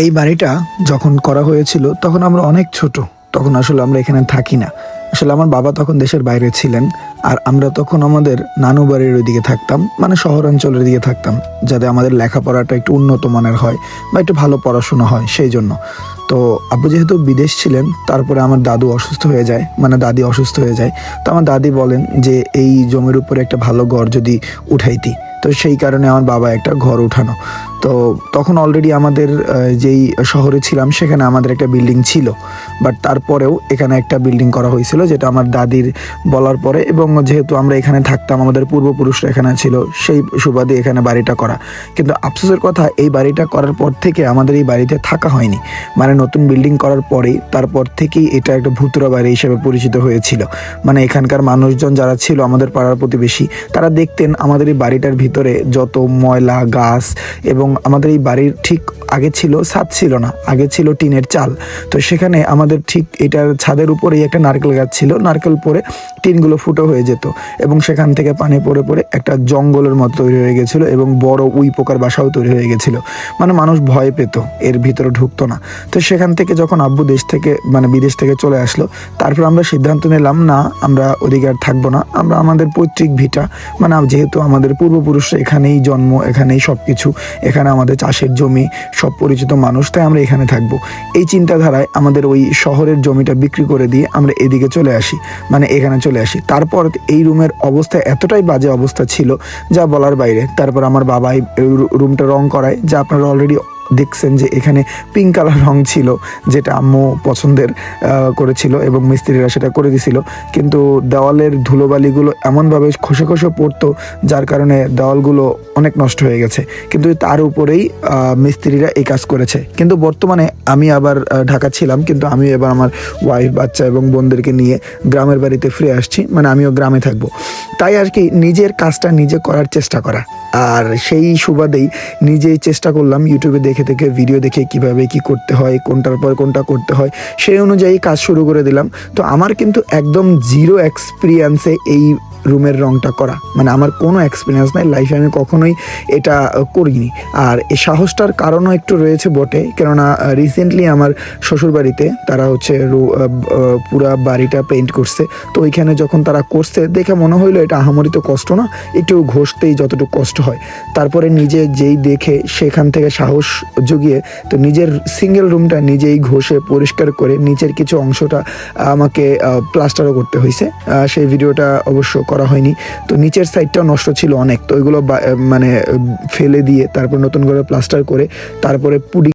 এই বাড়িটা যখন করা হয়েছিল তখন আমরা অনেক ছোট। তখন আসলে আমরা এখানে থাকি না। আসলে আমার বাবা তখন দেশের বাইরে ছিলেন, আর আমরা তখন আমাদের নানু বাড়ির ওইদিকে থাকতাম, মানে শহরাঞ্চলের দিকে থাকতাম, যাতে আমাদের লেখাপড়াটা একটু উন্নত মানের হয় বা একটু ভালো পড়াশোনা হয় সেই জন্য। তো আব্বু যেহেতু বিদেশ ছিলেন, তারপরে আমার দাদু অসুস্থ হয়ে যায়, মানে দাদি অসুস্থ হয়ে যায়। তো আমার দাদি বলেন যে এই জমির উপরে একটা ভালো ঘর যদি উঠাইতি, তো সেই কারণে আমার বাবা একটা ঘর উঠানো। তো তখন অলরেডি আমাদের যেই শহরে ছিলাম সেখানে আমাদের একটা বিল্ডিং ছিল, বাট তারপরেও এখানে একটা বিল্ডিং করা হয়েছিল, যেটা আমার দাদির বলার পরে, এবং যেহেতু আমরা এখানে থাকতাম, আমাদের পূর্বপুরুষরা এখানে ছিল, সেই সুবাদে এখানে বাড়িটা করা। কিন্তু আফসোসের কথা, এই বাড়িটা করার পর থেকে আমাদের এই বাড়িতে থাকা হয়নি। মানে নতুন বিল্ডিং করার পরেই, তারপর থেকেই এটা একটা ভুতুড়া বাড়ি হিসেবে পরিচিত হয়েছিল। মানে এখানকার মানুষজন যারা ছিল, আমাদের পাড়ার প্রতিবেশী, তারা দেখতেন আমাদের এই বাড়িটার ভিতরে যত ময়লা, গাছ, এবং আমাদের এই বাড়ির ঠিক আগে ছিল ছাদ, ছিল না, আগে ছিল টিনের চাল। তো সেখানে আমাদের ঠিক এটার ছাদের উপরেই একটা নারকেল গাছ ছিল, নারকেল পরে টিনগুলো ফুটো হয়ে যেত, এবং সেখান থেকে পানি পড়ে পড়ে একটা জঙ্গলের মতো তৈরি হয়ে গেছিলো, এবং বড় উই পোকার বাসাও তৈরি হয়ে গেছিলো। মানে মানুষ ভয় পেত, এর ভিতরে ঢুকতো না। তো সেখান থেকে যখন আব্বু দেশ থেকে, মানে বিদেশ থেকে চলে আসলো, তারপর আমরা সিদ্ধান্ত নিলাম, না আমরা ওদিকে আর থাকবো না, আমরা আমাদের পৈতৃক ভিটা, মানে যেহেতু আমাদের পূর্বপুরুষরা এখানেই জন্ম, এখানেই সব কিছু, এখানে আমাদের চাষের জমি, সব পরিচিত মানুষ, তাই আমরা এখানে থাকবো। এই চিন্তাধারায় আমাদের ওই শহরের জমিটা বিক্রি করে দিয়ে আমরা এদিকে চলে আসি, মানে এখানে চলে আসি। তারপর এই রুমের অবস্থা এতটাই বাজে অবস্থা ছিল যা বলার বাইরে। তারপর আমার বাবা এই রুমটা রং করায়, যা আপনারা অলরেডি দেখছেন যে এখানে পিঙ্ক কালার রং ছিল, যেটা আম্মু পছন্দের করেছিল, এবং মিস্ত্রিরা সেটা করে দিছিল। কিন্তু দেওয়ালের ধুলোবালিগুলো এমনভাবে খসে খসে পড়তো, যার কারণে দেওয়ালগুলো অনেক নষ্ট হয়ে গেছে। কিন্তু তার উপরেই মিস্ত্রিরা এই কাজ করেছে। কিন্তু বর্তমানে আমি আবার ঢাকা ছিলাম, কিন্তু আমি এবার আমার ওয়াইফ, বাচ্চা এবং বোনদেরকে নিয়ে গ্রামের বাড়িতে ফিরে আসছি, মানে আমিও গ্রামে থাকবো। তাই আর কি নিজের কাজটা নিজে করার চেষ্টা করা, আর সেই সুবাদেই নিজেই চেষ্টা করলাম ইউটিউবে দেখে দেখে, ভিডিও দেখে কিভাবে কি করতে হয়, কোনটার পর কোনটা করতে হয়, সেই অনুযায়ী কাজ শুরু করে দিলাম। তো আমার কিন্তু একদম জিরো এক্সপিরিয়েন্সে এই রুমের রংটা করা, মানে আমার কোনো এক্সপিরিয়েন্স নাই লাইফে, আমি কখনোই এটা করিনি। আর এই সাহসটার কারণও একটু রয়েছে বটে, কেননা রিসেন্টলি আমার শ্বশুরবাড়িতে তারা হচ্ছে পুরা বাড়িটা পেইন্ট করছে। তো ওইখানে যখন তারা করছে, দেখে মনে হইলো এটা আহামরি তো কষ্ট না, একটু ঘষতেই যতটুকু কষ্ট হয়। তারপরে নিজে যেই দেখে সেখান থেকে সাহস জুগিয়ে, তো নিজের সিঙ্গেল রুমটা নিজেই ঘষে পরিষ্কার করে নিচের কিছু অংশটা আমাকে প্লাস্টারও করতে হয়েছে। সেই ভিডিওটা অবশ্য করা হয়নি। তো নিচের সাইডটাও নষ্ট ছিল অনেক, তো ওইগুলো মানে ফেলে দিয়ে তারপর নতুন করে প্লাস্টার করে, তারপরে পুডিং